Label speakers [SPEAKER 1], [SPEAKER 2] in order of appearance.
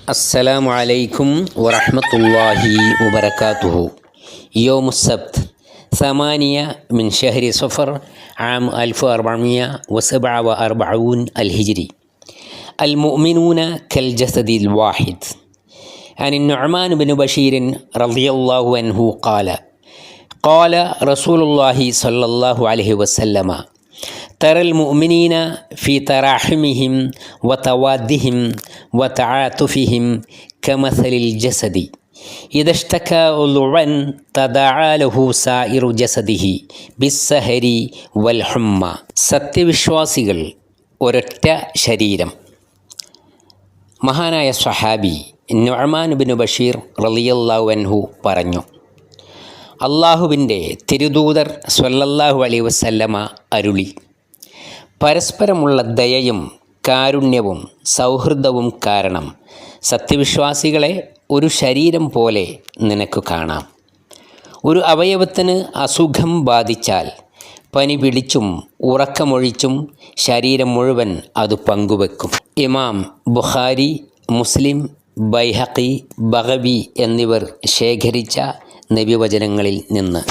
[SPEAKER 1] السلام عليكم ورحمة الله وبركاته. يوم السبت 8 من شهر صفر عام 1447 الهجري. المؤمنون كالجسد الواحد. عن النعمان بن بشير رضي الله عنه قال رسول الله صلى الله عليه وسلم: ترى المؤمنين في تراحمهم وتوادهم وتعاطفهم كمثل الجسد إذا اشتكى عضوا تداعى له سائر جسده بالسهر والحمى. സത്യവിശ്വാസികൾ ഒരൊറ്റ ശരീരം. മഹാനായ സ്വഹാബി നുഅ്മാൻ ബിൻ ബഷീർ റളിയല്ലാഹു അൻഹു പറഞ്ഞു, അള്ളാഹുവിൻ്റെ തിരുദൂതർ സ്വല്ലല്ലാഹു അലൈഹി വസല്ലമ അരുളി: പരസ്പരമുള്ള ദയയും കാരുണ്യവും സൗഹൃദവും കാരണം സത്യവിശ്വാസികളെ ഒരു ശരീരം പോലെ നിനക്ക് കാണാം. ഒരു അവയവത്തിന് അസുഖം ബാധിച്ചാൽ പനി പിടിച്ചും ഉറക്കമൊഴിച്ചും ശരീരം മുഴുവൻ അത് പങ്കുവെക്കും. ഇമാം ബുഖാരി, മുസ്ലിം, ബൈഹഖി, ബഗവി എന്നിവർ ശേഖരിച്ച നബിവചനങ്ങളിൽ നിന്ന്.